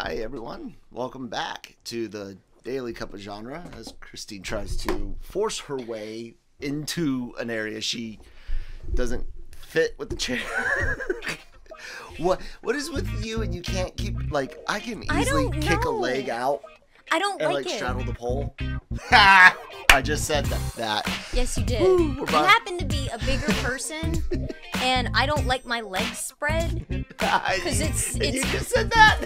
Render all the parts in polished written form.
Hi everyone, welcome back to the Daily Cup of Genre as Christine tries to force her way into an area she doesn't fit with the chair. What is with you and you can't keep, like, I can easily kick a leg out I don't and like it. straddle the pole. I just said that. Yes, you did. Woo, you happen to be a bigger person, and I don't like my legs spread because it's. You just said that.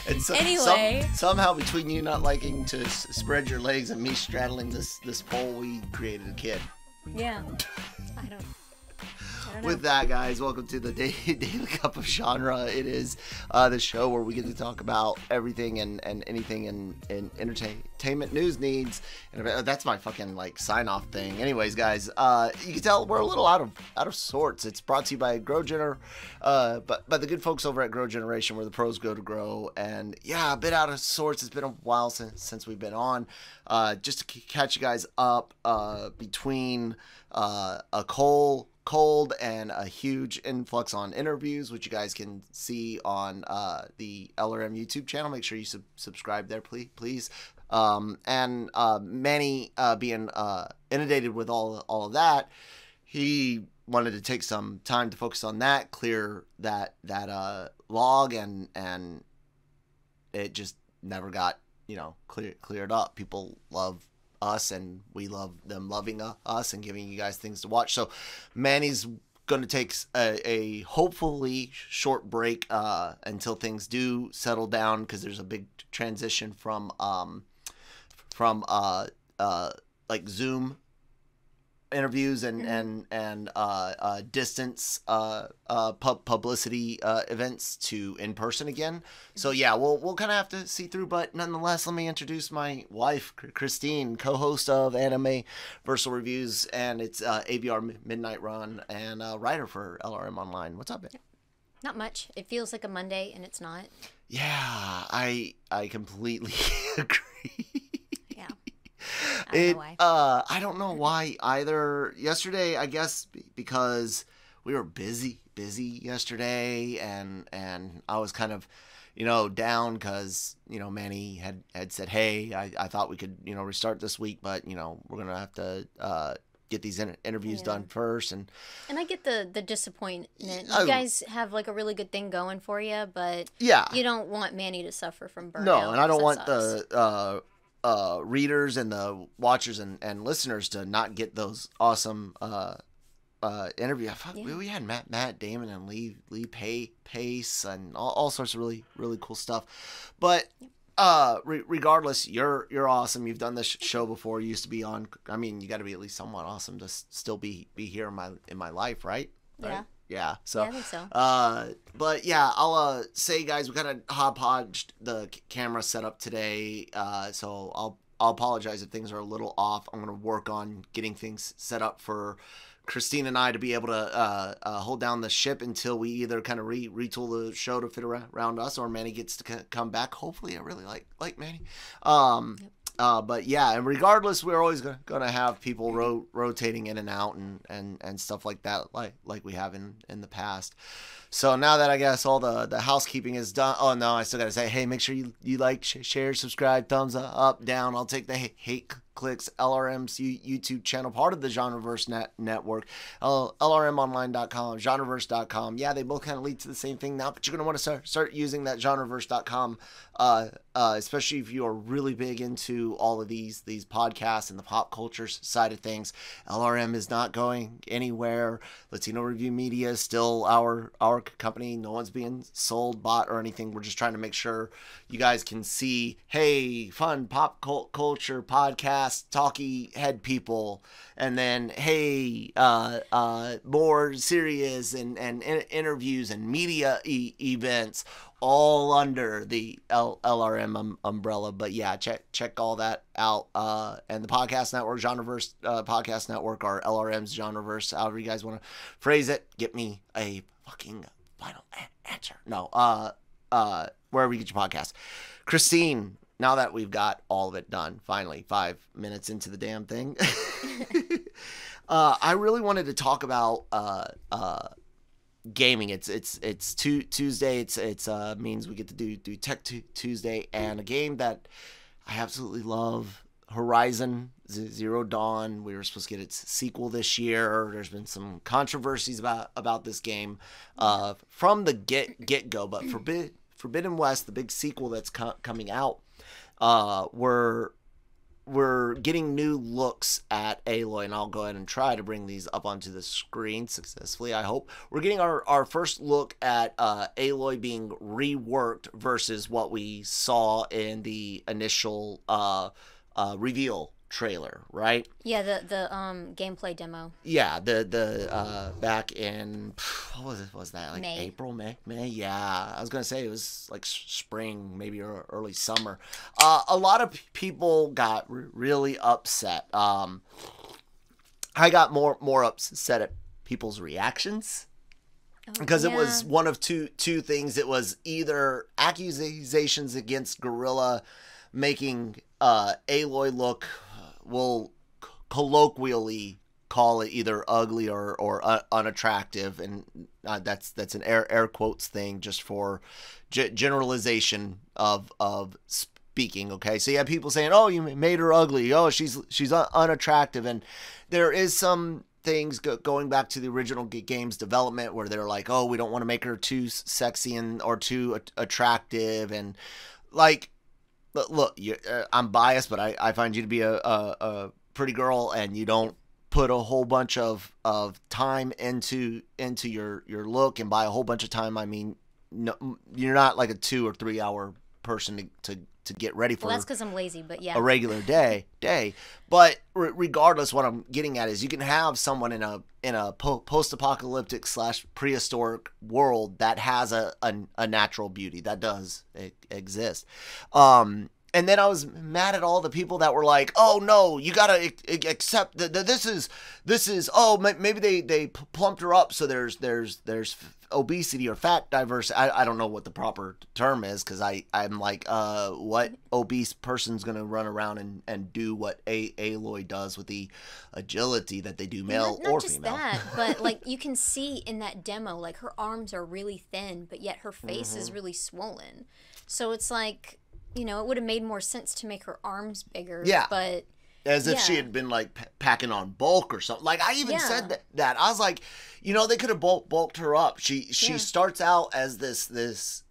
And so, Anyway. somehow between you not liking to spread your legs and me straddling this pole, we created a kid. Yeah. I don't know. With that, guys, welcome to the Daily Cup of Genre. It is the show where we get to talk about everything and anything in entertainment news needs. And that's my fucking like sign off thing. Anyways, guys, you can tell we're a little out of sorts. It's brought to you by but by the good folks over at Grow Generation, where the pros go to grow. And yeah, a bit out of sorts. It's been a while since we've been on. Just to catch you guys up, between a cold and a huge influx on interviews, which you guys can see on the LRM YouTube channel. Make sure you subscribe there, please. And Manny being inundated with all of that, he wanted to take some time to focus on that, clear that log, and it just never got cleared up. People love us and we love them loving us and giving you guys things to watch. So Manny's going to take a hopefully short break until things do settle down, because there's a big transition from like Zoom interviews and distance publicity events to in person again. So yeah, we'll kind of have to see through, but nonetheless, let me introduce my wife, Christine, co-host of Anime-Versal Reviews, and it's AVR Midnight Run, and writer for LRM Online. What's up, man? Not much. It feels like a Monday, and it's not. Yeah, I completely agree. I don't know why either. Yesterday, I guess because we were busy yesterday, and I was kind of, down because, Manny had said, hey, I thought we could, restart this week, but, we're going to have to get these interviews done first. And I get the disappointment. You guys have like a really good thing going for you, but yeah, you don't want Manny to suffer from burnout. No, and I don't want the readers and the watchers and listeners to not get those awesome interviews. We had Matt Damon and Lee Pace and all sorts of really cool stuff. But regardless, you're awesome. You've done this show before. You used to be on. I mean, you got to be at least somewhat awesome to still be here in my life, right? Yeah. Right? Yeah, so I think so. But yeah, I'll say, guys, we kind of hodgepodged the camera setup today, so I'll apologize if things are a little off. I'm gonna work on getting things set up for Christine and I to be able to hold down the ship until we either kind of retool the show to fit around us, or Manny gets to come back. Hopefully, I really like Manny. Yep. But yeah, and regardless, we're always gonna have people rotating in and out and stuff like that, like we have in the past. So now that I guess all the housekeeping is done, oh no, I still gotta say, hey, make sure you like, share, subscribe, thumbs up, down. I'll take the hate clicks. LRM's YouTube channel, part of the Genreverse network, LRMonline.com, Genreverse.com. Yeah, they both kind of lead to the same thing now, but you're gonna want to start using that Genreverse.com, especially if you are really big into all of these podcasts and the pop culture side of things. LRM is not going anywhere. Latino Review Media is still our company. No one's being sold, bought, or anything. We're just trying to make sure you guys can see, hey, fun pop culture podcast, talky head people, and then hey, more serious and interviews and media events, all under the LRM umbrella. But yeah, check all that out. And the podcast network, Genreverse podcast network, or LRM's Genreverse, however you guys want to phrase it. Get me a fucking final answer. No, wherever you get your podcast. Christine, now that we've got all of it done, finally, 5 minutes into the damn thing, I really wanted to talk about gaming. It's Tuesday. It's means we get to do Tech Tuesday, and a game that I absolutely love, Horizon Zero Dawn. We were supposed to get its sequel this year. There's been some controversies about this game from the get go, but Forbidden West, the big sequel that's coming out, we're getting new looks at Aloy, and I'll go ahead and try to bring these up onto the screen successfully, I hope. We're getting our first look at Aloy being reworked versus what we saw in the initial reveal trailer, right? Yeah, the gameplay demo. Yeah, the back in, what was that, like May. April, May? Yeah, I was gonna say it was like spring, maybe early summer. A lot of people got really upset. I got more upset at people's reactions, because it was one of two things. It was either accusations against Guerrilla making Aloy look, we'll colloquially call it either ugly or unattractive, and that's an air quotes thing just for generalization of speaking. Okay, so you have people saying, "Oh, you made her ugly. Oh, she's unattractive," and there is some things going back to the original game's development where they're like, "Oh, we don't want to make her too sexy or too attractive," and like. Look, I'm biased, but I find you to be a pretty girl, and you don't put a whole bunch of time into your look, and by a whole bunch of time, I mean, no, you're not like a 2 or 3 hour person to get ready for. Well, that's because I'm lazy, but yeah, a regular day. But regardless, what I'm getting at is you can have someone in a post-apocalyptic / prehistoric world that has a natural beauty that does exist. And then I was mad at all the people that were like, "Oh no, you gotta accept that this is oh, maybe they plumped her up, so there's obesity or fat diversity." I don't know what the proper term is, because I'm like, what obese person's gonna run around and do what Aloy does with the agility that they do, male or female? Not just that, but like you can see in that demo, like her arms are really thin, but yet her face is really swollen. So it's like, you know, it would have made more sense to make her arms bigger. Yeah. But as if she had been like packing on bulk or something. Like I even said that. I was like, you know, they could have bulked her up. She starts out as this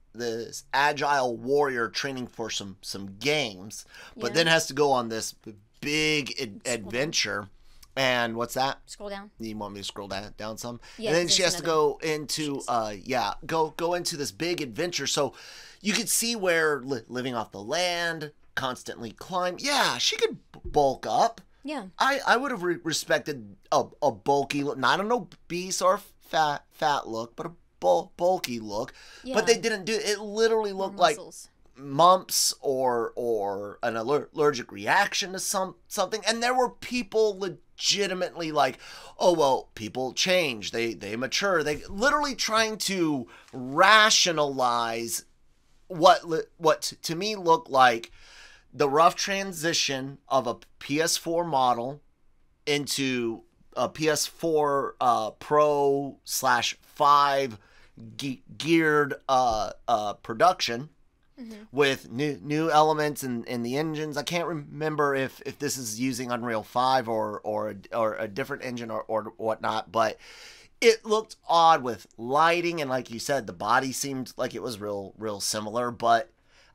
agile warrior training for some games, but then has to go on this big adventure. And what's that? Scroll down. You want me to scroll down some? Yeah, and then she has to go into go into this big adventure. So you could see where living off the land, constantly climb. Yeah, she could bulk up. Yeah. I would have respected a bulky look, not an obese or fat look, but a bulky look. Yeah. But they didn't do it. It literally looked like mumps or an allergic reaction to something. And there were people legitimately like, "Oh, well, people change, they mature," they literally trying to rationalize what to me looked like the rough transition of a PS4 model into a PS4 Pro /5 geared production. With new elements in the engines. I can't remember if this is using Unreal 5 or a different engine or whatnot, but it looked odd with lighting, and like you said, the body seemed like it was real similar. But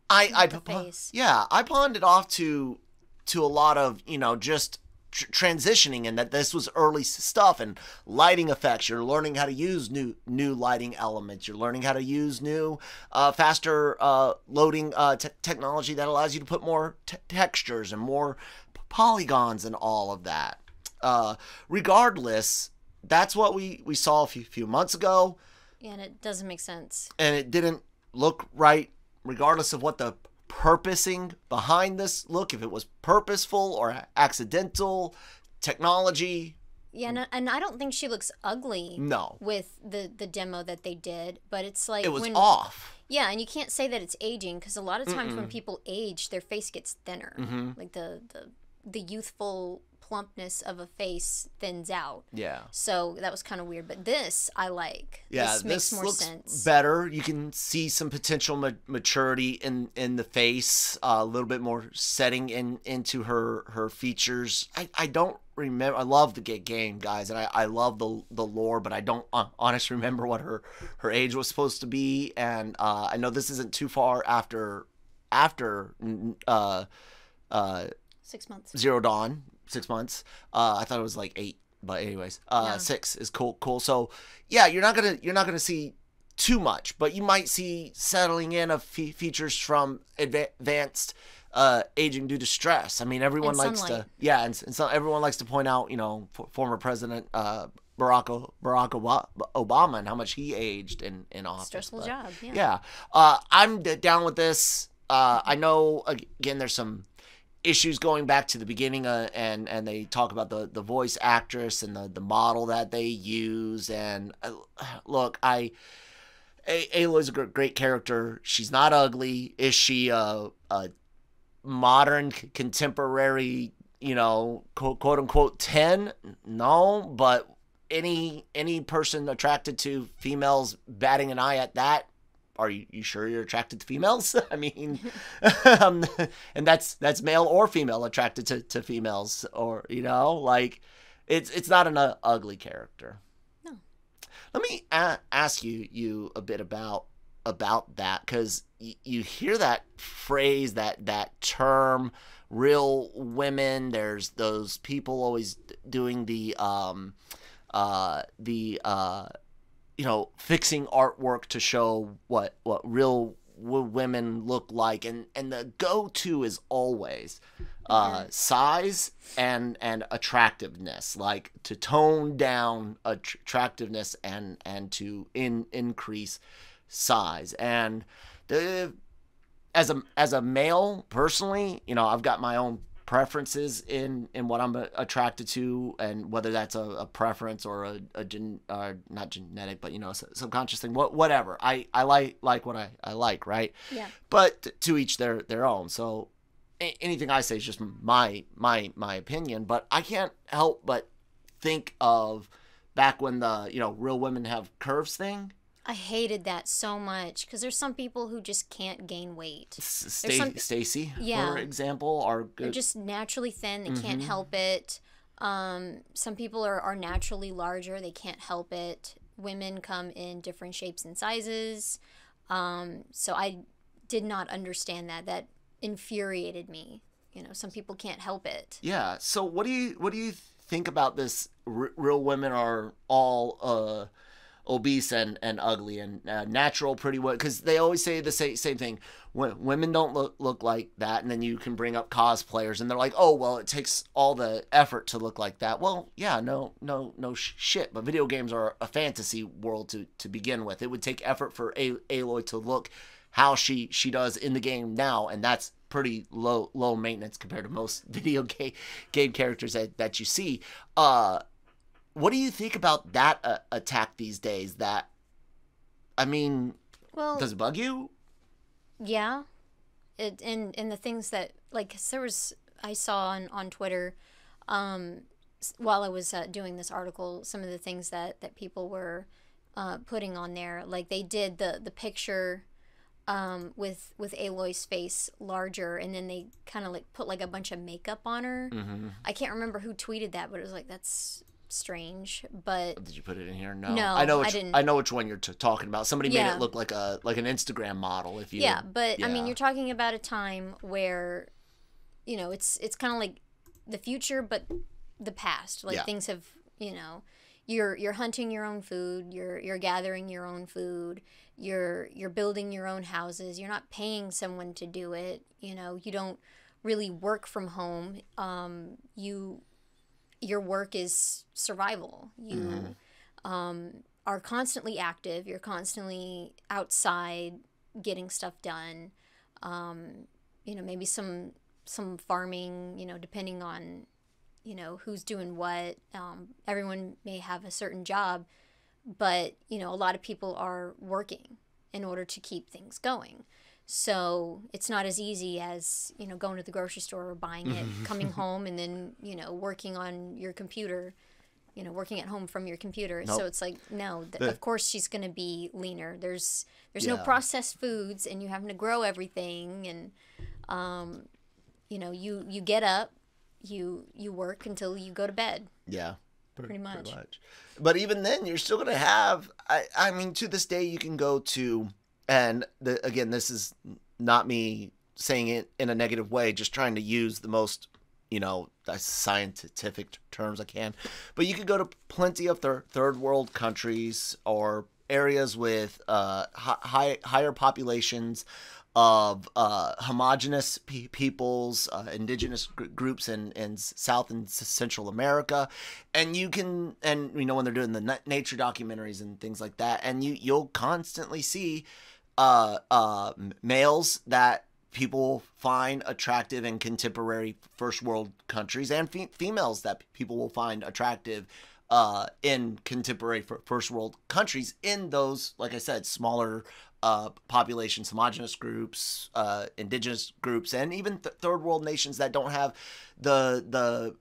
I pawned it off to a lot of, you know, just transitioning, and that this was early stuff and lighting effects. You're learning how to use new lighting elements. You're learning how to use new faster loading technology that allows you to put more textures and more polygons and all of that. Regardless, that's what we saw a few months ago. Yeah, and it doesn't make sense. And it didn't look right, regardless of what the purposing behind this look, if it was purposeful or accidental technology. Yeah, and I don't think she looks ugly. No. With the demo that they did, but it's like it was off. Yeah, and you can't say that it's aging, because a lot of times when people age, their face gets thinner. Like the youthful plumpness of a face thins out. Yeah. So that was kind of weird. But this, I like. Yeah, this makes more looks sense. better. You can see some potential maturity in the face, a little bit more setting into her features. I don't remember. I love the game, guys, and I love the lore, but I don't honestly remember what her age was supposed to be. And I know this isn't too far after 6 months. Zero Dawn, 6 months. I thought it was like 8, but anyways, 6 is cool. So yeah, you're not gonna see too much, but you might see settling in of features from advanced aging due to stress. I mean, everyone likes sunlight. and so everyone likes to point out, former President Barack Obama and how much he aged in office. Stressful job. Yeah. Yeah, I'm down with this. I know again there's some issues going back to the beginning, and they talk about the voice actress and the model that they use. And look, Aloy's a great character. She's not ugly. Is she a modern contemporary, quote unquote 10? No, but any person attracted to females batting an eye at that. Are you sure you're attracted to females? I mean, and that's male or female attracted to females, or it's not an ugly character. No. Let me ask you a bit about that, because you hear that phrase, that term, real women. There's those people always doing the fixing artwork to show what real women look like, and the go-to is always size and attractiveness, like to tone down attractiveness and to increase size. And as a male, personally, I've got my own preferences in what I'm attracted to, and whether that's a preference or not genetic, but subconscious thing, whatever. I like what I like, right? Yeah. But to each their own. So anything I say is just my opinion. But I can't help but think of back when the real women have curves thing. I hated that so much, because there's some people who just can't gain weight. Stacy, for example, are good. They're just naturally thin. They can't help it. Some people are naturally larger. They can't help it. Women come in different shapes and sizes. So I did not understand that. That infuriated me. Some people can't help it. Yeah. So what do you think about this? Real women are all obese and ugly, and natural pretty well, because they always say the same thing. Women don't look like that, and then you can bring up cosplayers, and they're like, oh, well, it takes all the effort to look like that. Well, yeah, no shit, but video games are a fantasy world to begin with. It would take effort for Aloy to look how she does in the game now, and that's pretty low maintenance compared to most video game characters that you see. What do you think about that attack these days? Does it bug you? Yeah. And the things that, like, I saw on Twitter, while I was doing this article, some of the things that people were putting on there, like they did the picture with Aloy's face larger, and then they kind of like put like a bunch of makeup on her. Mm-hmm. I can't remember who tweeted that, but it was like, that's strange. But did you put it in here? No, I didn't. I know which one you're talking about. Somebody made it look like an Instagram model. I mean, you're talking about a time where it's kind of like the future, but the past. Like things have, you're hunting your own food, you're gathering your own food, you're building your own houses. You're not paying someone to do it. You don't really work from home. Your work is survival. You are constantly active. You're constantly outside getting stuff done. Maybe some farming, depending on, who's doing what. Everyone may have a certain job, but, a lot of people are working in order to keep things going. So it's not as easy as, you know, going to the grocery store or buying it, coming home, and then, you know, working on your computer, you know, working at home from your computer. Nope. So it's like, no, of course she's going to be leaner. There's no Yeah. processed foods, and you're having to grow everything. And, you know, you get up, you work until you go to bed. Yeah. Pretty much. But even then, you're still going to have, I mean, to this day, you can go to, and again, this is not me saying it in a negative way, just trying to use the most, you know, scientific terms I can. But you could go to plenty of third world countries or areas with higher populations of homogenous peoples, indigenous groups in South and Central America, and you can, and you know, when they're doing the nature documentaries and things like that, and you'll constantly see males that people find attractive in contemporary first world countries, and females that people will find attractive in contemporary first world countries, in those, like I said, smaller populations, homogenous groups, indigenous groups, and even third world nations that don't have the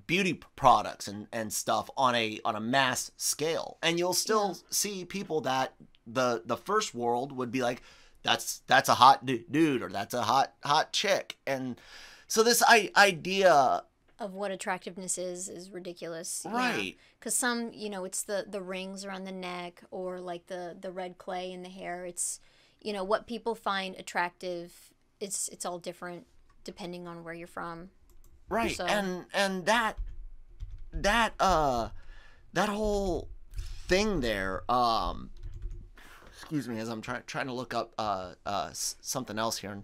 beauty products and stuff on a mass scale. And you'll still see people that the first world would be like, that's a hot dude, or that's a hot chick. And so this idea of what attractiveness is ridiculous. Right. Because some, you know, it's the rings around the neck, or like the red clay in the hair. It's, you know, what people find attractive, it's all different depending on where you're from. Right. So. And that whole thing there, excuse me, as I'm trying to look up something else here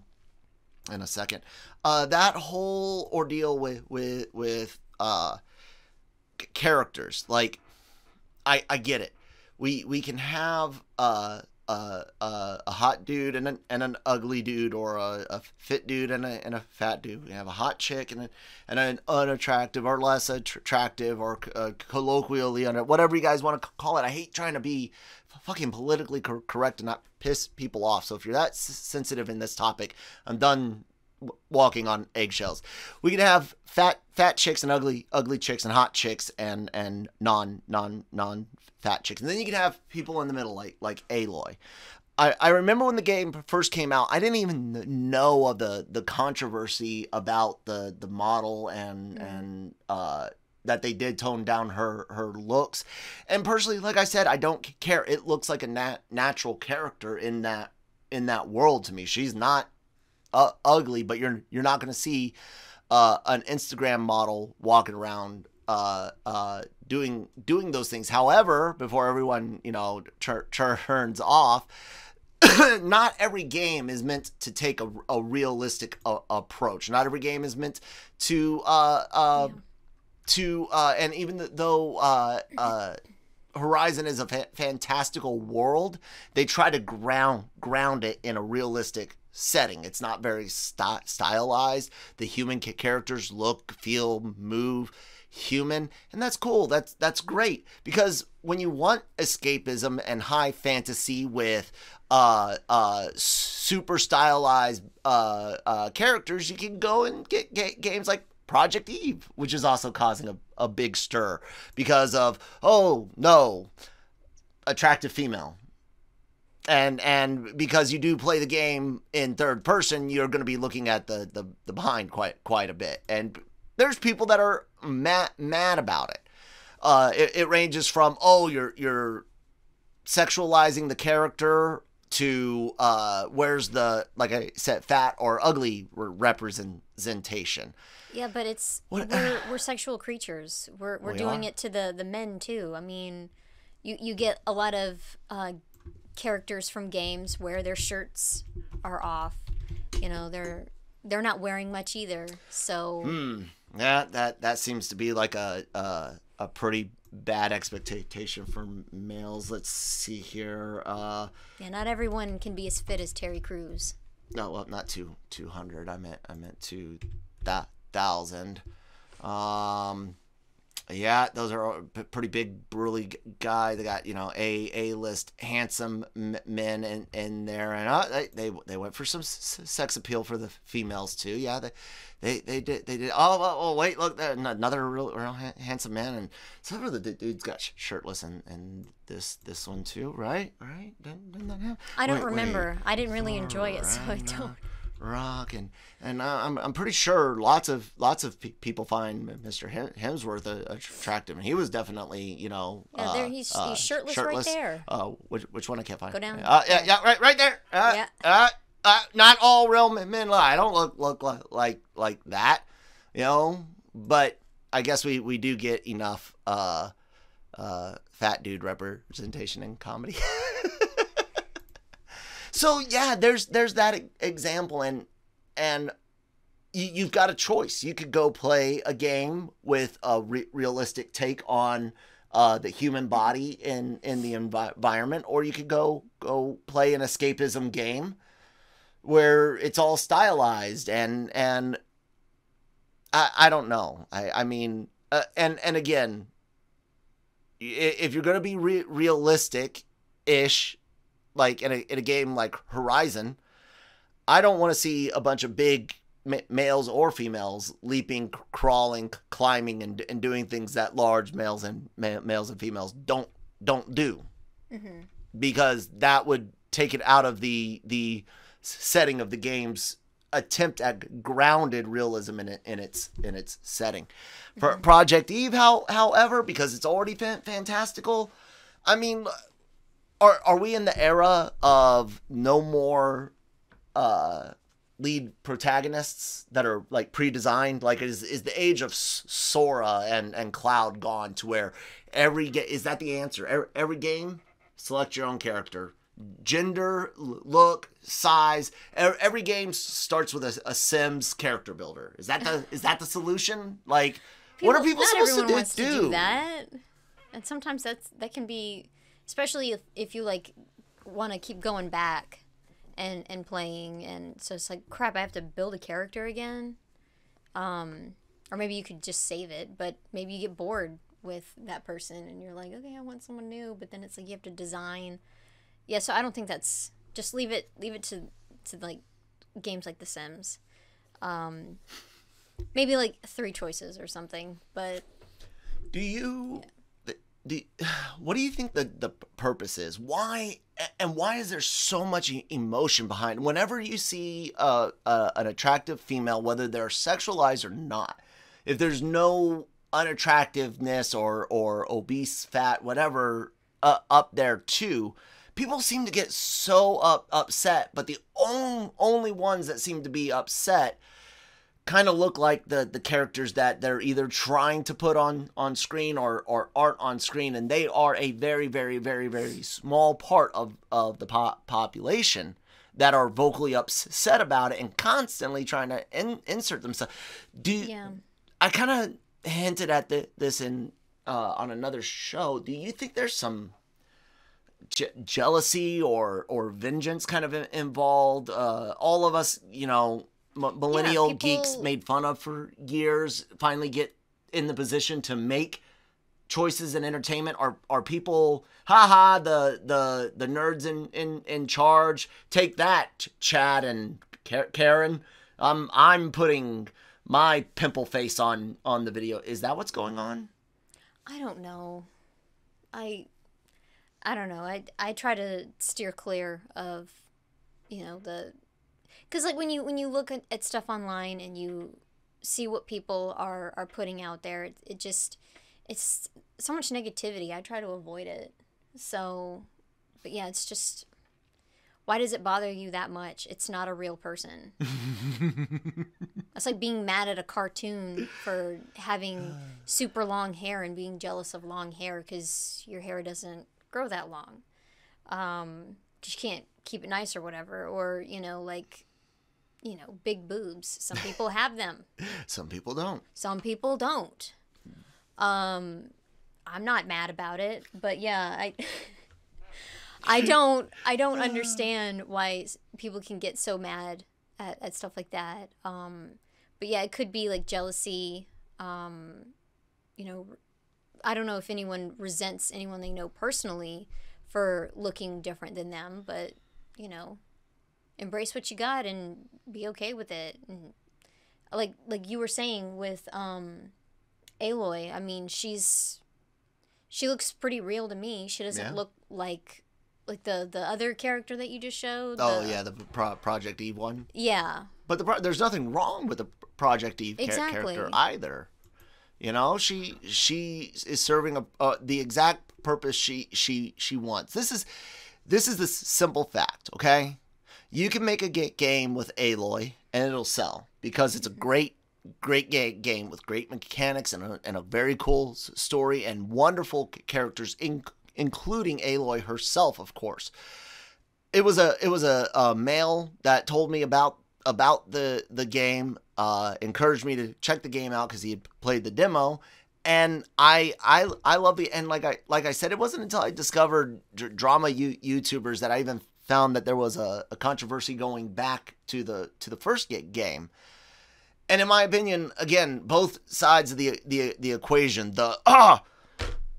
in a second. That whole ordeal with characters, like, I get it. We can have a hot dude and an ugly dude, or a fit dude and a fat dude. We have a hot chick and an unattractive or less attractive, or colloquially, whatever you guys want to call it. I hate trying to be fucking politically correct and not piss people off. So if you're that sensitive in this topic, I'm done walking on eggshells. We can have fat chicks and ugly chicks, and hot chicks and non fat chicks, and then you can have people in the middle, like Aloy. I remember when the game first came out, I didn't even know of the controversy about the model and that they did tone down her looks. And personally, like I said, I don't care. It looks like a natural character in that world to me. She's not ugly, but you're not going to see an Instagram model walking around doing those things. However, before everyone, you know, turns off, not every game is meant to take a realistic approach. Not every game is meant to and even though Horizon is a fantastical world, they try to ground it in a realistic setting. It's not very stylized. The human characters look, feel, move human, and that's cool. That's great, because when you want escapism and high fantasy with super stylized characters, you can go and get games like Project Eve, which is also causing a big stir because of, oh no, attractive female. And because you do play the game in third person, you're going to be looking at the behind quite a bit. And there's people that are mad about it. It ranges from, oh, you're sexualizing the character, to where's the, like I said, fat or ugly representation. Yeah, but we're sexual creatures. We're doing it to the men too. I mean, you get a lot of characters from games where their shirts are off. You know, they're not wearing much either. So yeah, that seems to be like a pretty bad expectation for males. Let's see here. Yeah, not everyone can be as fit as Terry Crews. No, well, not 200. I meant 2,000. Yeah, those are pretty big, burly guy. They got A-list handsome men in there, and they went for some sex appeal for the females too. Yeah, they did. Oh wait, look, there another real handsome man, and some of the dudes got shirtless, and this one too, right? Right? Didn't that happen? I don't Wait. remember. I didn't really enjoy it, so I don't. Rock and I'm pretty sure lots of people find Mr. Hemsworth attractive, and he was definitely Yeah, there he's shirtless right there. Which one I can't find. Go down. Yeah, right there. Yeah. Not all real men lie. I don't look like that, but I guess we do get enough fat dude representation in comedy. So yeah, there's that example, and you've got a choice. You could go play a game with a realistic take on the human body in the environment, or you could go play an escapism game where it's all stylized and I don't know. I mean, and again, if you're gonna be realistic ish, like in a game like Horizon, I don't want to see a bunch of big males or females leaping, crawling, climbing, and doing things that large males and females don't do, because that would take it out of the setting of the game's attempt at grounded realism in its setting. For Project Eve, however, because it's already fantastical, I mean, are we in the era of no more lead protagonists that are like pre-designed? Like, is the age of Sora and Cloud gone to where is that the answer? Every game, select your own character, gender, look, size. Every game starts with a Sims character builder. Is that the solution? Like, what are people supposed to wants to do that, and sometimes that can be. Especially if you like want to keep going back and playing, and so it's like, crap, I have to build a character again. Or maybe you could just save it, but maybe you get bored with that person and you're like, okay, I want someone new, but then it's like you have to design. Yeah, so I don't think that's, just leave it to like games like The Sims. Maybe like 3 choices or something, but do you what do you think the purpose is? Why is there so much emotion behind whenever you see an attractive female, whether they're sexualized or not? If there's no unattractiveness or obese, fat, whatever up there too, people seem to get so upset. But the only ones that seem to be upset kind of look like the characters that they're either trying to put on screen or aren't on screen, and they are a very, very, very, very small part of the population that are vocally upset about it and constantly trying to insert themselves. I kind of hinted at this in on another show. Do you think there's some jealousy or vengeance kind of involved? All of us, millennial geeks made fun of for years, finally get in the position to make choices in entertainment. Are people, the nerds in charge? Take that, Chad and Karen. I'm putting my pimple face on the video. Is that what's going on? I don't know. I don't know. I try to steer clear of, because like when you look at stuff online and you see what people are putting out there, it's so much negativity. I try to avoid it. So, but yeah, it's just, why does it bother you that much? It's not a real person. It's like being mad at a cartoon for having super long hair and being jealous of long hair because your hair doesn't grow that long. You can't keep it nice or whatever. Or, big boobs. Some people have them. Some people don't. Some people don't. I'm not mad about it, but yeah, I don't understand why people can get so mad at stuff like that. But yeah, it could be like jealousy, I don't know if anyone resents anyone they know personally for looking different than them, but you know, embrace what you got and be okay with it. And like you were saying with Aloy, I mean, she looks pretty real to me. She doesn't look like the other character that you just showed. Oh yeah, the Project Eve one. Yeah. But there's nothing wrong with the Project Eve exactly. character either. You know, she is serving the exact purpose she wants. This is the simple fact, okay? You can make a game with Aloy and it'll sell because it's a great game with great mechanics and a very cool story and wonderful characters, including Aloy herself, of course. It was a male that told me about the game, encouraged me to check the game out because he had played the demo, and I love the, and like I said, it wasn't until I discovered drama YouTubers that I even found that there was a controversy going back to the first game. And in my opinion, again, both sides of the equation,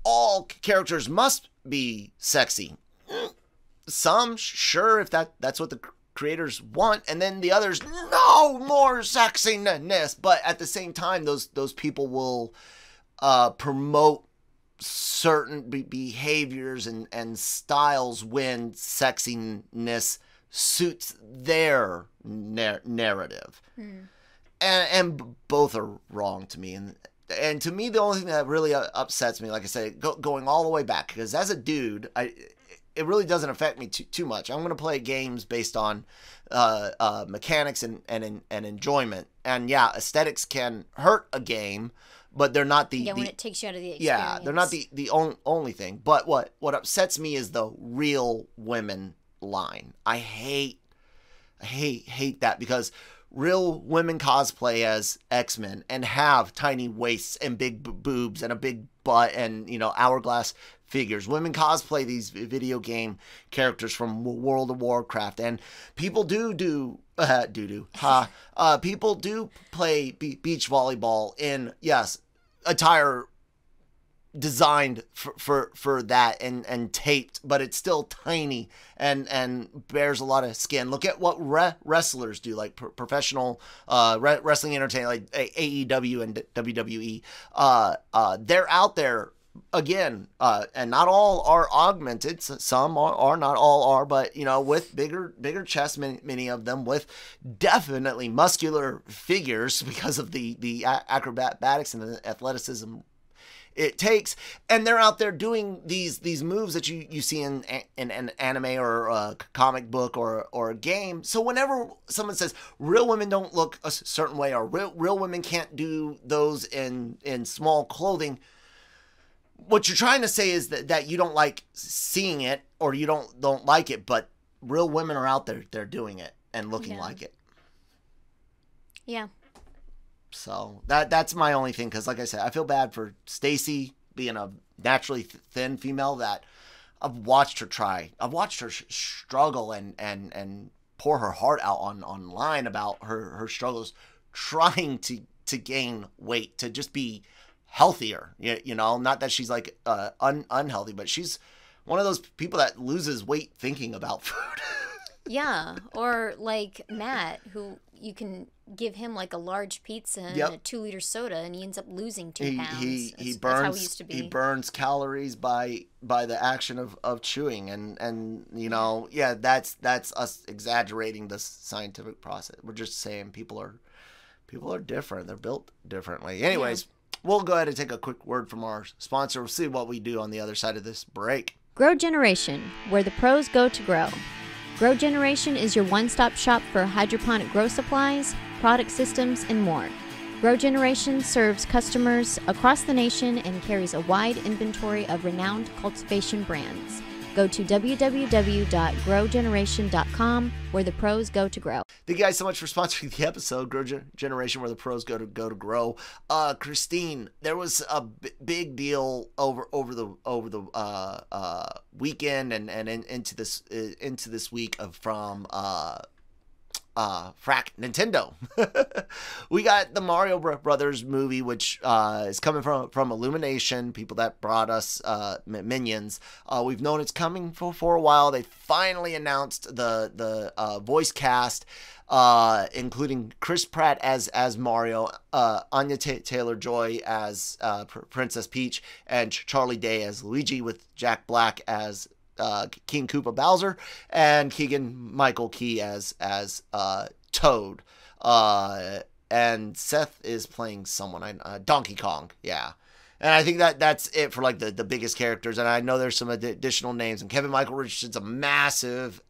all characters must be sexy. Some, sure, if that's what the creators want, and then the others, no more sexiness. But at the same time, those people will promote certain behaviors and styles when sexiness suits their narrative. And both are wrong to me. And to me, the only thing that really upsets me, like I said, going all the way back, because as a dude, it really doesn't affect me too much. I'm going to play games based on mechanics and enjoyment. And yeah, aesthetics can hurt a game, but they're not when it takes you out of the experience. Yeah, they're not the only thing. But what upsets me is the real women line. I hate that because real women cosplay as X-Men and have tiny waists and big boobs and a big butt and, you know, hourglass figures. Women cosplay these video game characters from World of Warcraft, and people people do play beach volleyball in, yes, attire designed for that and taped, but it's still tiny and bears a lot of skin. Look at what wrestlers do, like professional wrestling entertainment, like AEW and WWE. They're out there again, and not all are augmented. Some are, not all are, but you know, with bigger chests, many of them with definitely muscular figures because of the acrobatics and the athleticism it takes, and they're out there doing these moves that you see in an anime or a comic book or a game. So whenever someone says real women don't look a certain way, or real women can't do those in small clothing, what you're trying to say is that you don't like seeing it, or you don't like it, but real women are out there, they're doing it and looking like it. Yeah. So that's my only thing, because like I said, I feel bad for Stacy being a naturally thin female that I've watched her try. I've watched her struggle and pour her heart out online about her struggles trying to gain weight, to just be healthier. You know, not that she's like unhealthy, but she's one of those people that loses weight thinking about food. Yeah, or like Matt, who you can give him like a large pizza and a 2-liter soda, and he ends up losing 2 pounds. He burns. That's how he used to be. He burns calories by the action of chewing, and you know, that's us exaggerating the scientific process. We're just saying people are different. They're built differently. Anyways, we'll go ahead and take a quick word from our sponsor. We'll see what we do on the other side of this break. Grow Generation, where the pros go to grow. Grow Generation is your one-stop shop for hydroponic grow supplies, product systems, and more. Grow Generation serves customers across the nation and carries a wide inventory of renowned cultivation brands. Go to www.growgeneration.com, where the pros go to grow. Thank you guys so much for sponsoring the episode, Grow Generation, where the pros go to grow. Christine, there was a big deal over the weekend and into this week from frack Nintendo. We got the Mario Brothers movie, which is coming from Illumination, people that brought us Minions. We've known it's coming for a while. They finally announced the voice cast, including Chris Pratt as Mario, Anya Taylor-Joy as Princess Peach, and Charlie Day as Luigi, with Jack Black as King Koopa Bowser, and Keegan-Michael Key as Toad. And Seth is playing someone, Donkey Kong, yeah. And I think that's it for like the biggest characters. And I know there's some additional names. And Kevin Michael Richardson's a massive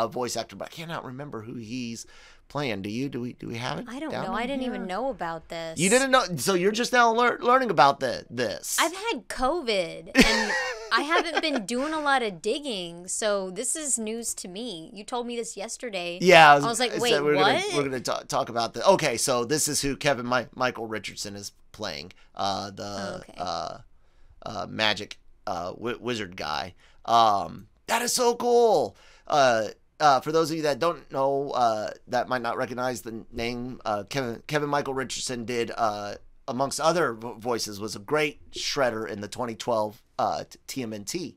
voice actor, but I cannot remember who he's playing. Do you? Do we have it? I don't know. I didn't even know about this. You didn't know? So you're just now learning about this. I've had COVID, and I haven't been doing a lot of digging, so this is news to me. You told me this yesterday. Yeah. I was like, wait, what? We're going to talk about this. Okay, so this is who Kevin Michael Richardson is playing. Magic wizard guy. That is so cool. For those of you that don't know, that might not recognize the name, Kevin Michael Richardson did, amongst other voices, was a great Shredder in the 2012 TMNT.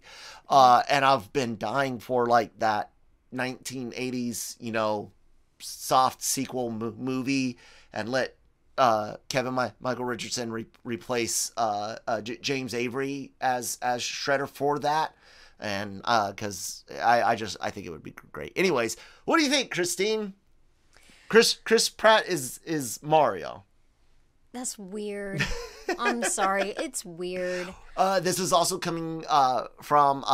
And I've been dying for like that 1980s, soft sequel movie, and let Kevin Michael Richardson replace James Avery as Shredder for that. And because I think it would be great. Anyways, what do you think, Christine? Chris Pratt is Mario. That's weird. I'm sorry, it's weird. This is also coming from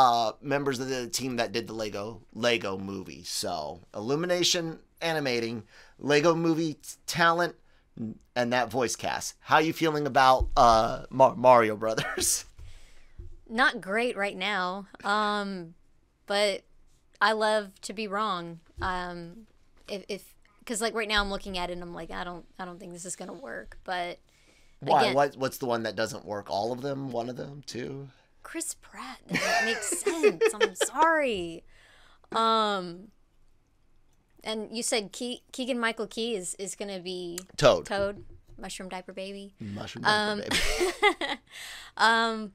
members of the team that did the Lego movie. So Illumination animating, Lego movie talent, and that voice cast. How are you feeling about Mario Brothers? Not great right now, but I love to be wrong. Because like right now I'm looking at it and I'm like, I don't think this is gonna work. But why? Again, What's the one that doesn't work? All of them? One of them? Two? Chris Pratt doesn't make sense. I'm sorry. And you said Keegan Michael Key is gonna be Toad. Mushroom Diaper Baby. Mushroom Diaper Baby. I'm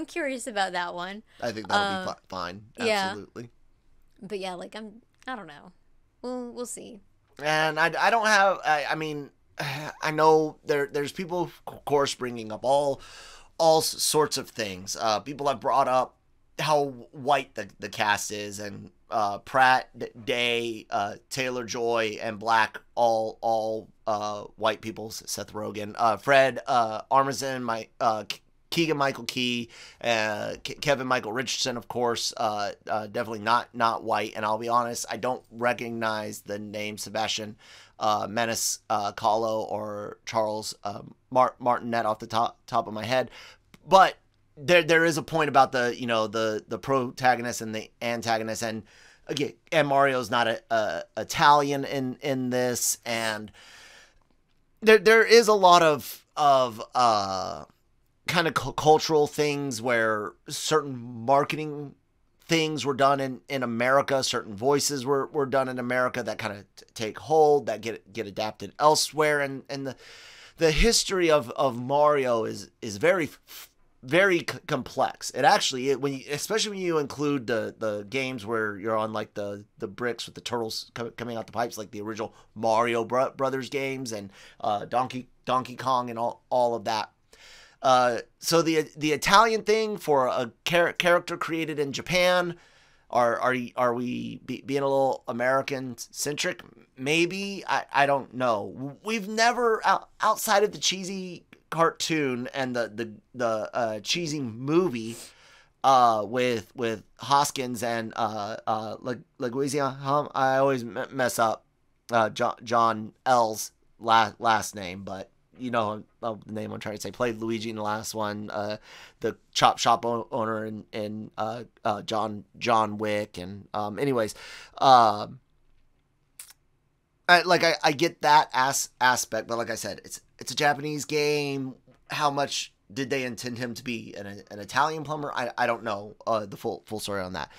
curious about that one. I think that'll be fine. Absolutely. Yeah. But yeah, like I don't know. We'll see. And I don't have. I mean, I know there's people, of course, bringing up all sorts of things. People have brought up how white the cast is, and Pratt, Day, Taylor-Joy, and Black, all white people. Seth Rogen, Fred Armisen, Keegan-Michael Key, Kevin Michael Richardson, of course, definitely not white. And I'll be honest, I don't recognize the name Sebastian Menace Kahlo or Charles Martinet off the top of my head, but there is a point about the protagonist and the antagonist, and again, and Mario's not a Italian in this, and there is a lot of kind of cultural things where certain marketing things were done in America, certain voices were done in America that kind of take hold, that get adapted elsewhere, and the history of Mario is very very complex. It actually, especially when you include the games where you're on like the bricks with the turtles coming out the pipes, like the original Mario Brothers games, and Donkey Kong and all of that. So the Italian thing for a character created in Japan, are we being a little American centric? Maybe. I don't know. We've never outside of the cheesy cartoon and the cheesy movie with Hoskins and Leguizia. I always mess up John L's last name, but you know the name I'm trying to say. Played Luigi in the last one. The chop shop owner in John Wick, and anyways, I get that aspect, but like I said, it's a Japanese game. How much did they intend him to be an Italian plumber? I don't know the full story on that.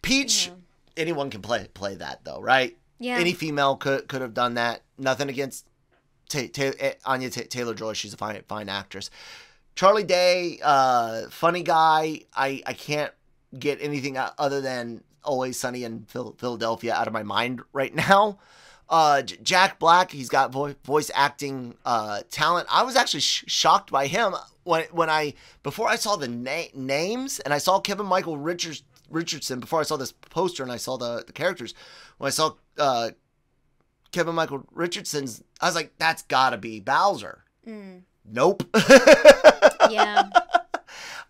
Peach, anyone can play that though, right? Yeah. Any female could have done that. Nothing against Anya Taylor-Joy. She's a fine actress. Charlie Day, funny guy. I can't get anything other than Always Sunny in Philadelphia out of my mind right now. Jack Black, he's got voice acting talent. I was actually shocked by him before I saw the names, and I saw Kevin Michael Richardson before I saw this poster and I saw the characters. When I saw Kevin Michael Richardson's, I was like, that's gotta be Bowser. Nope. Yeah.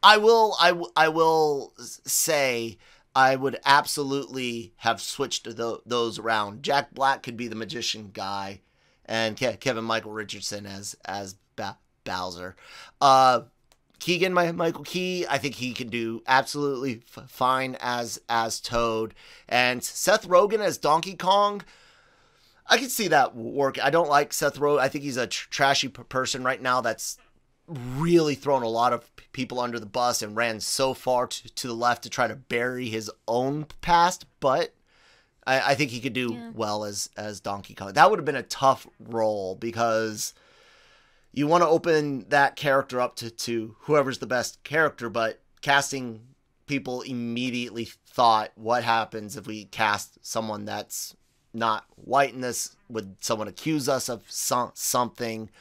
I will say I would absolutely have switched those around. Jack Black could be the magician guy, and Kevin Michael Richardson as Bowser. Keegan Michael Key, I think he can do absolutely fine as Toad, and Seth Rogen as Donkey Kong. I can see that work. I don't like Seth Rogen. I think he's a trashy person right now that's really thrown a lot of people under the bus and ran so far to the left to try to bury his own past. But I think he could do well as Donkey Kong. That would have been a tough role because you want to open that character up to whoever's the best character, but casting people immediately thought, what happens if we cast someone that's not white in this? Would someone accuse us of something?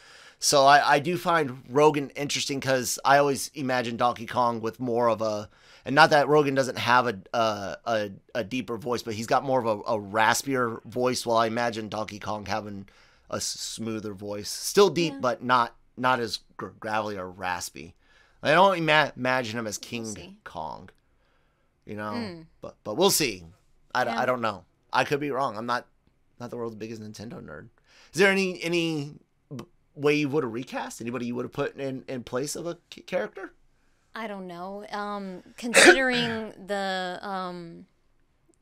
So I do find Rogen interesting because I always imagine Donkey Kong with more of a, and not that Rogen doesn't have a deeper voice, but he's got more of a raspier voice, while I imagine Donkey Kong having a smoother voice. Still deep, but not as gravelly or raspy. I don't imagine him as King Kong, you know, but we'll see. I don't know. I could be wrong. I'm not the world's biggest Nintendo nerd. Is there any way you would have recast? Anybody you would have put in place of a character? I don't know. Considering the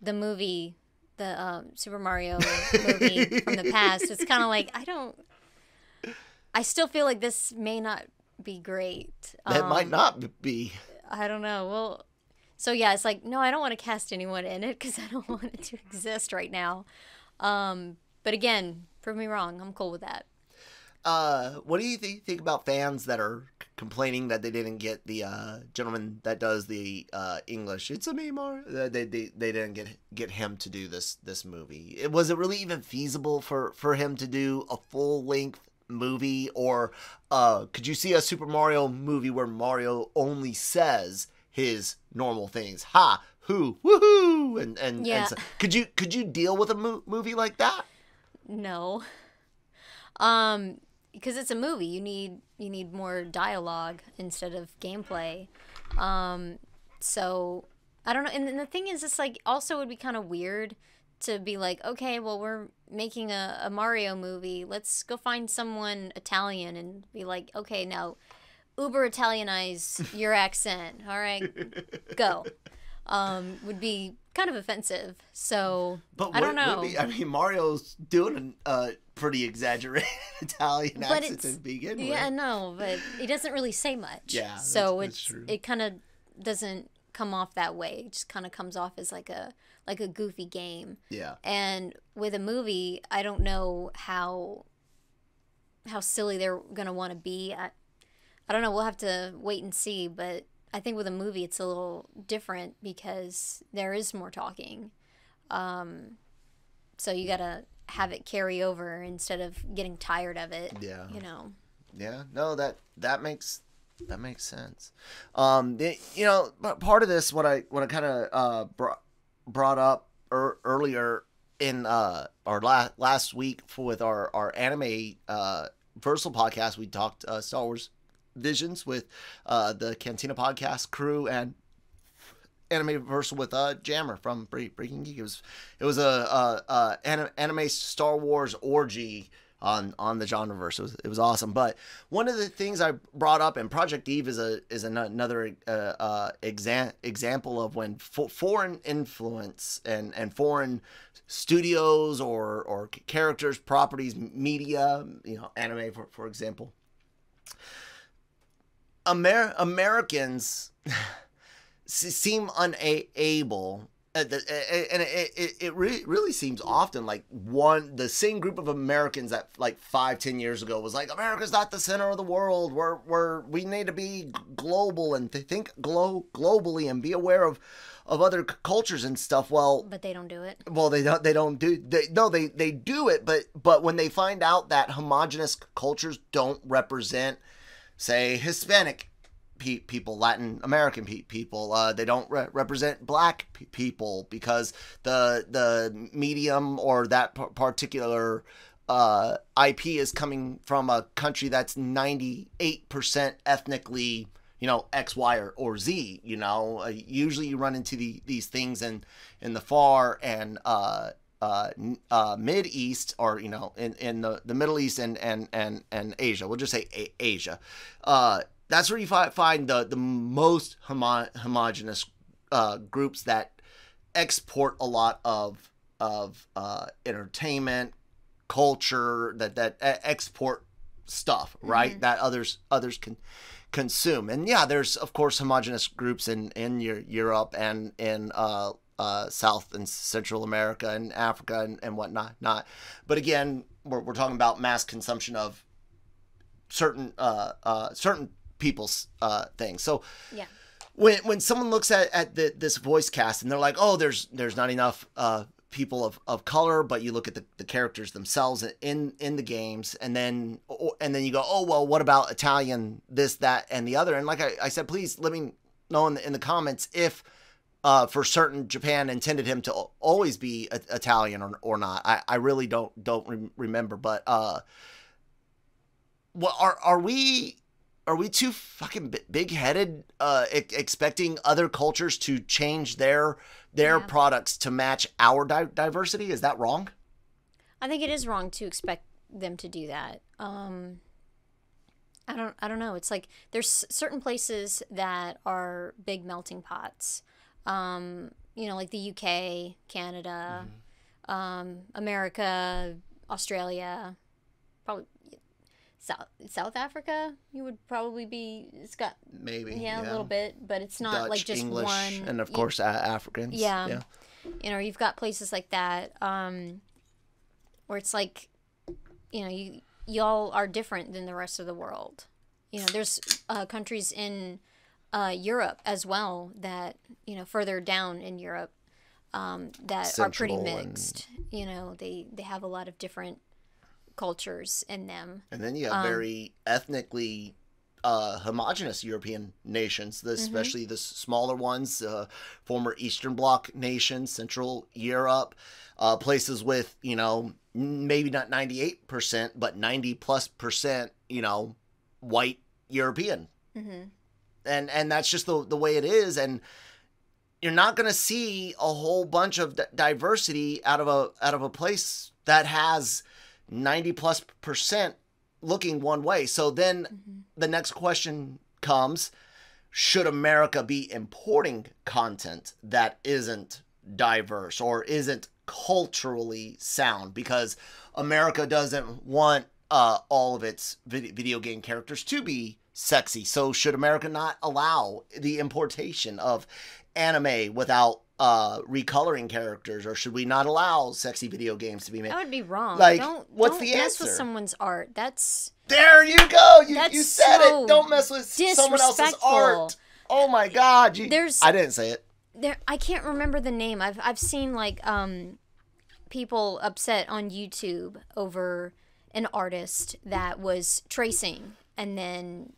movie, the Super Mario movie from the past, it's kind of like I still feel like this may not be great. It might not be. I don't know. Well, so yeah, it's like, no, I don't want to cast anyone in it because I don't want it to exist right now. But again, prove me wrong. I'm cool with that. What do you think about fans that are complaining that they didn't get the gentleman that does the English? It's a me, Mario. They didn't get him to do this movie. Was it really even feasible for him to do a full length movie, or could you see a Super Mario movie where Mario only says his normal things? Ha, hoo, woohoo, and so, could you deal with a movie like that? No. Because it's a movie, you need more dialogue instead of gameplay. So I don't know. And the thing is, it's like also it would be kind of weird to be like, okay, well, we're making a Mario movie. Let's go find someone Italian and be like, okay, now uber Italianize your accent. All right, go. Would be kind of offensive. So I don't know. I mean, Mario's doing a pretty exaggerated Italian accent to begin with. Yeah, no, but it doesn't really say much. Yeah, so that's true. It kind of doesn't come off that way. It just kind of comes off as like a goofy game. Yeah. And with a movie, I don't know how silly they're gonna want to be. I don't know. We'll have to wait and see. But I think with a movie, it's a little different because there is more talking. So you gotta have it carry over instead of getting tired of it. Yeah. You know. Yeah. No, that makes sense. You know, part of this, what I kind of brought up earlier in our last week with our Anime-Versal podcast, we talked Star Wars Visions with the Cantina podcast crew and Anime-Versal with Jammer from Breaking Geek. It was a anime Star Wars orgy on the Genreverse. It was awesome. But one of the things I brought up, and Project Eve is another example of when foreign influence and foreign studios or characters, properties, media, you know, anime for example. Americans seem unable, it really seems often like the same group of Americans that like 5-10 years ago was like, America's not the center of the world. We need to be global and think globally and be aware of other cultures and stuff. Well, but they don't do it. Well, they do it, but when they find out that homogenous cultures don't represent, say, Hispanic people, Latin American people, they don't represent black people because the medium or that particular IP is coming from a country that's 98% ethnically, X, Y, or Z. Usually you run into these things in the far and mid East, or in the Middle East and Asia. We'll just say Asia. That's where you find the most homogenous groups that export a lot of entertainment, culture, that export stuff, right? Mm-hmm. That others can consume. And yeah, there's of course homogenous groups in Europe and in South and Central America and Africa and whatnot. But again, we're talking about mass consumption of certain people's things. So yeah, when someone looks at this voice cast and they're like, oh, there's not enough people of color, but you look at the characters themselves in the games, and then you go, oh well, what about Italian, this, that, and the other? And like I said, please let me know in the comments if for certain Japan intended him to always be Italian or not. I really don't remember, but what are we too fucking big-headed expecting other cultures to change their products to match our diversity? Is that wrong? I think it is wrong to expect them to do that. I don't know. It's like there's certain places that are big melting pots. Like the UK, Canada, America, Australia, probably South Africa. You would probably be. It's got maybe a little bit, but it's not Dutch, like just English, one. And of course Africans. Yeah. You've got places like that where it's like, y'all are different than the rest of the world. There's countries in Europe as well that further down in Europe that Central are pretty mixed. They have a lot of different cultures in them. And then you have very ethnically homogenous European nations, especially the smaller ones, former Eastern Bloc nations, Central Europe, places with, maybe not 98%, but 90+%, white European. Mm-hmm. And that's just the way it is. And you're not going to see a whole bunch of diversity out of a place that has 90+% looking one way. So then the next question comes, should America be importing content that isn't diverse or isn't culturally sound? Because America doesn't want all of its video game characters to be sexy. So should America not allow the importation of anime without recoloring characters, or should we not allow sexy video games to be made? That would be wrong. Like, what's the answer? Don't mess with someone's art. There you go. You said so it. Don't mess with someone else's art. Oh my God. I didn't say it. I can't remember the name. I've seen like people upset on YouTube over an artist that was tracing and then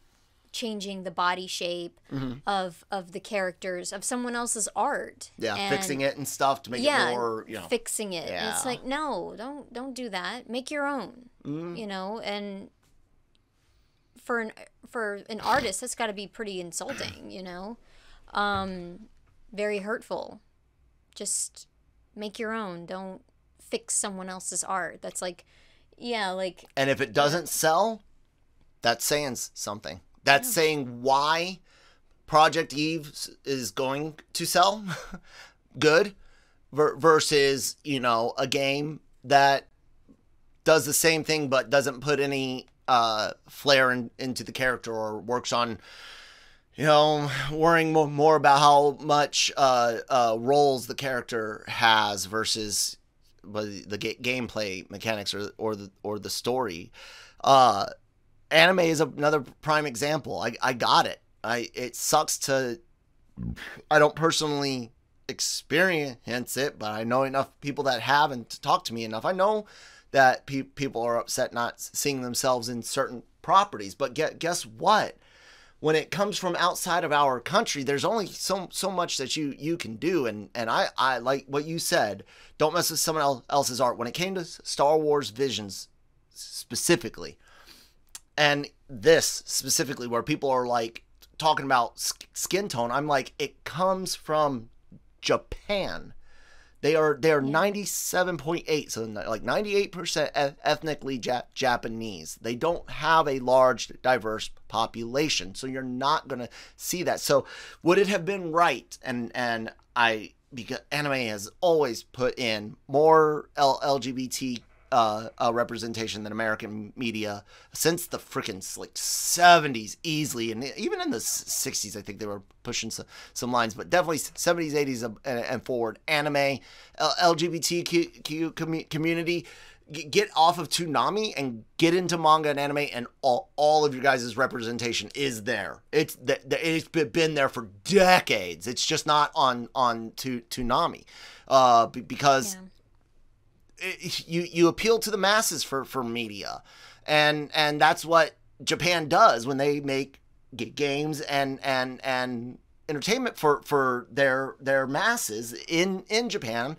changing the body shape of the characters of someone else's art. Yeah, and fixing it and stuff to make it more, fixing it. Yeah. And it's like, no, don't do that. Make your own. And for an artist, that's got to be pretty insulting, very hurtful. Just make your own. Don't fix someone else's art. That's like, and if it doesn't sell, that's saying something. That's saying why Project Eve is going to sell good versus, a game that does the same thing but doesn't put any flair into the character or works on, worrying more about how much roles the character has versus the gameplay mechanics or the story. Anime is another prime example. I got it. It sucks to. I don't personally experience it, but I know enough people that have and to talk to me enough. I know that people are upset not seeing themselves in certain properties. But guess what? When it comes from outside of our country, there's only so much that you can do. And I like what you said. Don't mess with someone else's art. When it came to Star Wars Visions specifically, and this specifically, where people are like talking about skin tone, I'm like, it comes from Japan. They are 97.8, so like 98% ethnically Japanese. They don't have a large, diverse population, so you're not gonna see that. So would it have been right? Because anime has always put in more LGBT representation than American media since the freaking like 70s easily, and even in the 60s I think they were pushing some lines, but definitely 70s, 80s and forward. Anime, LGBTQ community, get off of Toonami and get into manga and anime, and all of your guys' representation is there. It's been there for decades. It's just not on Toonami because you appeal to the masses for media, and that's what Japan does when they make games and entertainment for their masses in Japan.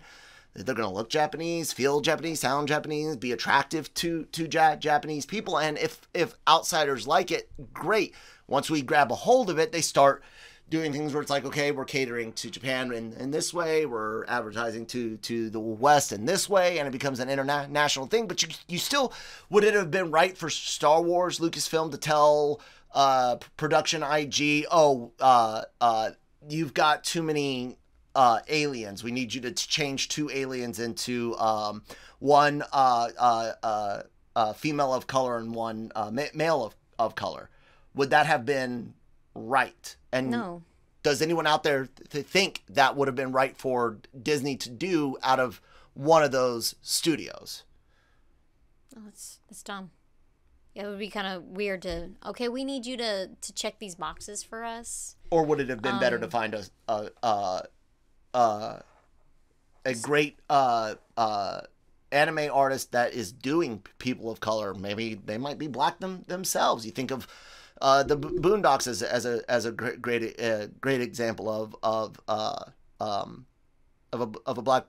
They're going to look Japanese, feel Japanese, sound Japanese, be attractive to Japanese people. And if outsiders like it, great. Once we grab a hold of it, they start doing things where it's like, okay, we're catering to Japan in this way, we're advertising to the West in this way, and it becomes an international thing. But you still, would it have been right for Star Wars, Lucasfilm, to tell production IG, you've got too many aliens, we need you to change 2 aliens into one female of color and one male of color? Would that have been right? And no. Does anyone out there think that would have been right for Disney to do out of one of those studios? Oh, it's dumb. It would be kind of weird to, okay, we need you to check these boxes for us. Or would it have been better to find a great anime artist that is doing people of color? Maybe they might be black themselves. You think of the Boondocks as a great example of a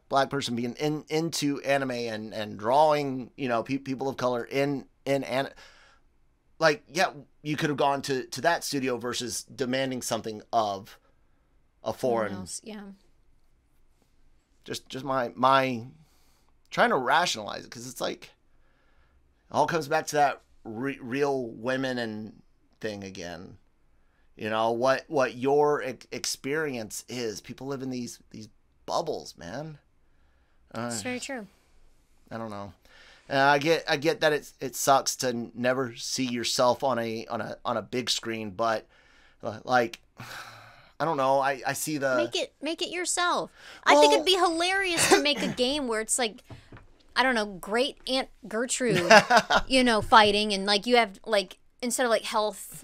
black person being into anime and drawing, people of color in like, yeah, you could have gone to that studio versus demanding something of a foreign. Yeah. Just my trying to rationalize it, because it's like it all comes back to that real women and thing again. What your experience is. People live in these bubbles, man. It's very true. I don't know. I get that it sucks to never see yourself on a big screen, but like, I don't know. I see the make it yourself. I think it'd be hilarious to make a game where it's like, I don't know, Great Aunt Gertrude, fighting, and like you have like, instead of like health,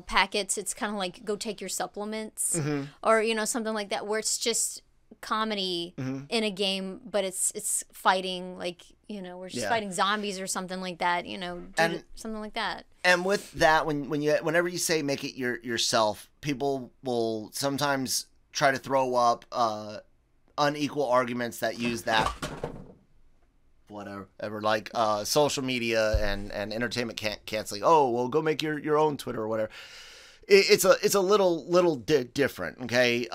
packets, it's kind of like go take your supplements, or something like that, where it's just comedy in a game, but it's fighting, like, we're just fighting zombies or something like that, something like that. And with that, whenever you say make it yourself, people will sometimes try to throw up unequal arguments that use that whatever, like social media and entertainment canceling. Oh, well, go make your own Twitter or whatever. It's a little different, okay?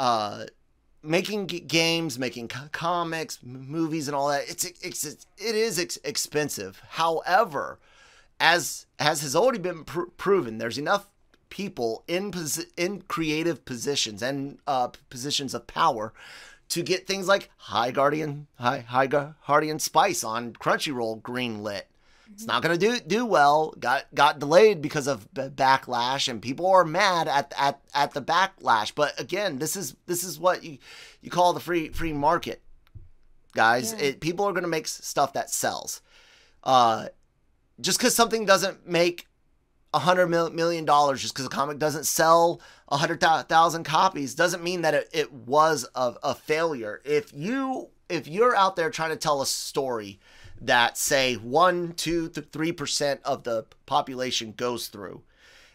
Making games, making comics, movies, and all that, it is expensive. However, as has already been proven, there's enough people in creative positions and positions of power to get things like High Guardian Spice on Crunchyroll greenlit. It's not going to do well. Got delayed because of backlash, and people are mad at the backlash. But again, this is what you call the free market, guys. Yeah. People are going to make stuff that sells. Just because something doesn't make $100 million, just because a comic doesn't sell 100,000 copies, doesn't mean that it was a failure. If you're out there trying to tell a story that, say, 1, 2, 3% of the population goes through,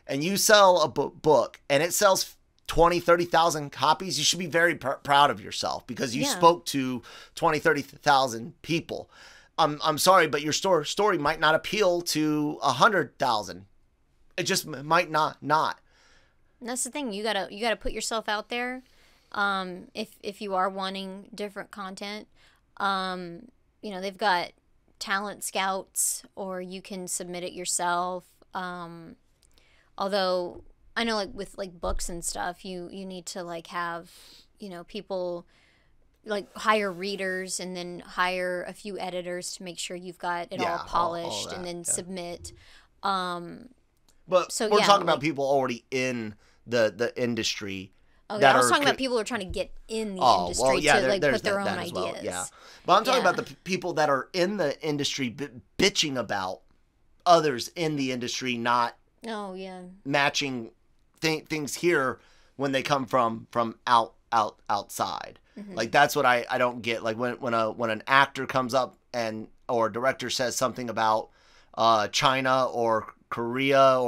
and you sell a book and it sells 20, 30,000 copies, you should be very proud of yourself, because you spoke to 20, 30,000 people. I'm sorry, but your story might not appeal to 100,000. It just might not. And that's the thing. You gotta put yourself out there. If you are wanting different content, they've got talent scouts, or you can submit it yourself. Although I know, like with like books and stuff, you need to like have people like hire readers, and then hire a few editors to make sure you've got it all polished, all and then submit. But we're talking about people already in the industry. Oh, yeah, I was talking about people who are trying to get in the industry to like put their own ideas. Well, yeah, but I'm talking about the people that are in the industry bitching about others in the industry not matching things here when they come from outside. Mm-hmm. Like, that's what I don't get. Like when an actor comes up or a director says something about China or Korea,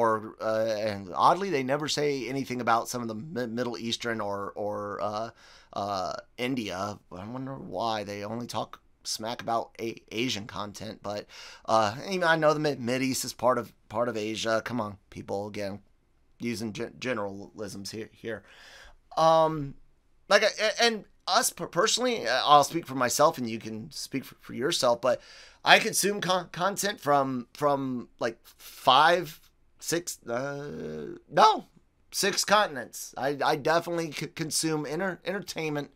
and oddly they never say anything about some of the Middle Eastern or India. I wonder why they only talk smack about Asian content. But I know the Mid East is part of Asia. Come on, people, again, using generalisms here. And us personally, I'll speak for myself, and you can speak for yourself, but I consume content from like 6 continents. I definitely consume entertainment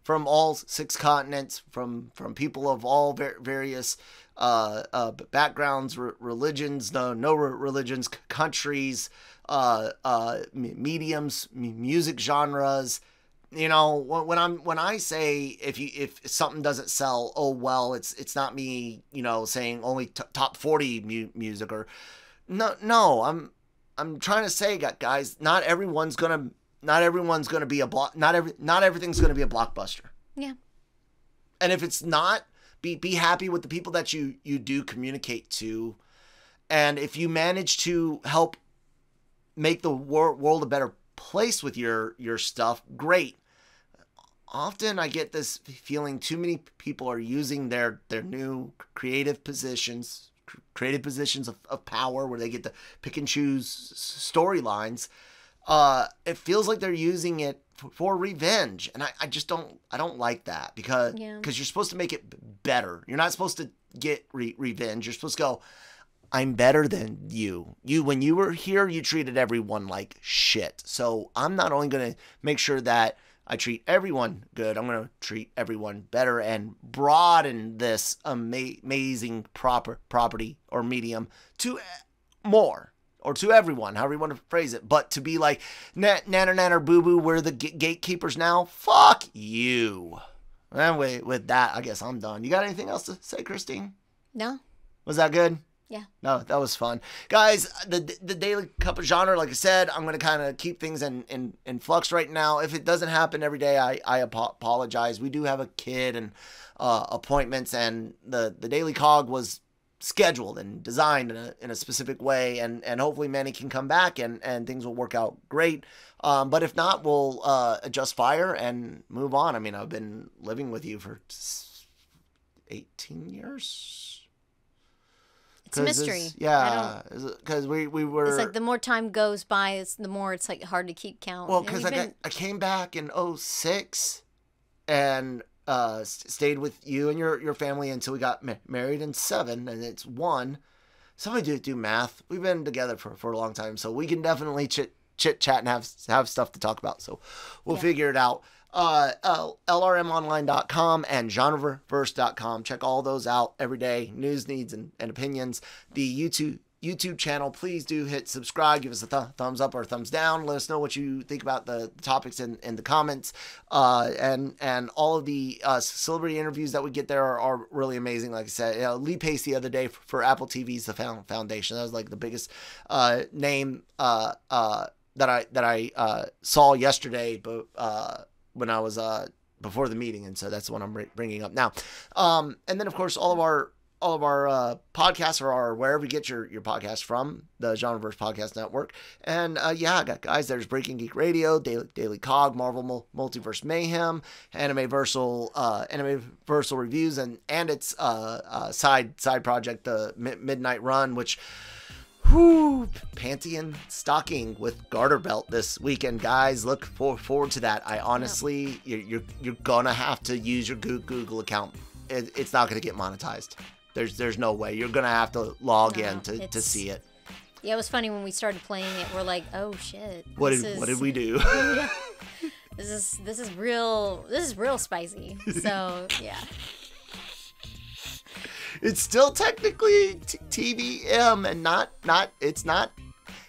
from all 6 continents, from people of all various backgrounds, religions, no religions, countries, mediums, music genres. When I say if something doesn't sell, oh well, it's not me, saying only top 40 music, or no, I'm trying to say, guys, not everything's gonna be a blockbuster. Yeah. And if it's not, be happy with the people that you do communicate to, and if you manage to help make the world a better place with your stuff, great. Often I get this feeling too many people are using their new creative positions of power, where they get to pick and choose storylines. It feels like they're using it for revenge, and I just don't like that, because you're supposed to make it better. You're not supposed to get revenge. You're supposed to go, I'm better than you. When you were here, you treated everyone like shit. So I'm not only going to make sure that I treat everyone good, I'm going to treat everyone better, and broaden this amazing property or medium to more, or to everyone, however you want to phrase it. But to be like, nanner boo-boo, we're the gatekeepers now, fuck you. Anyway, with that, I guess I'm done. You got anything else to say, Christine? No. Was that good? Yeah. No, that was fun. Guys, the Daily Cup of Genre, like I said, I'm going to kind of keep things in flux right now. If it doesn't happen every day, I apologize. We do have a kid and appointments, and the Daily COG was scheduled and designed in a specific way, and hopefully Manny can come back and things will work out great. But if not, we'll adjust fire and move on. I mean, I've been living with you for 18 years. It's a mystery. Because we were. It's like the more time goes by, the more it's like hard to keep count. Well, because I came back in 2006 and stayed with you and your family until we got married in 2007, and it's 1. Somebody do math. We've been together for a long time, so we can definitely chit chat and have stuff to talk about. So we'll figure it out. LRMonline.com and Genreverse.com. Check all those out every day. News, needs, and opinions. The YouTube channel, please do hit subscribe, give us a thumbs up or thumbs down, let us know what you think about the topics in the comments, and all of the celebrity interviews that we get there are really amazing. Like I said, Lee Pace the other day for Apple TV's The Foundation, that was like the biggest name that I saw yesterday, but when I was before the meeting, and so that's what I'm bringing up now. And then of course all of our podcasts are wherever you get your podcast from, the Genreverse Podcast Network. And yeah, guys, there's Breaking Geek Radio, Daily COG, Marvel Multiverse Mayhem, Anime-Versal Reviews, and its side project, the Midnight Run, which Pantheon stocking with Garter Belt this weekend, guys. Look forward to that. I honestly, you're gonna have to use your Google account. It's not gonna get monetized. There's no way. You're gonna have to log in to see it. Yeah, it was funny when we started playing it. We're like, oh shit. What did we do? Yeah. This is real spicy. So yeah. It's still technically TVM and not it's not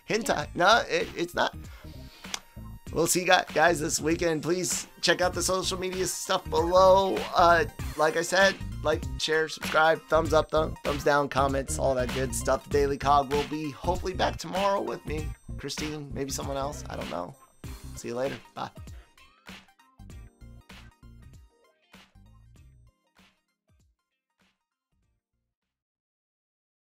hentai. Yeah. No, it's not. We'll see you guys this weekend. Please check out the social media stuff below. Like I said, like, share, subscribe, thumbs up, thumbs down, comments, all that good stuff. The Daily COG will be hopefully back tomorrow with me, Christine, maybe someone else. I don't know. See you later. Bye.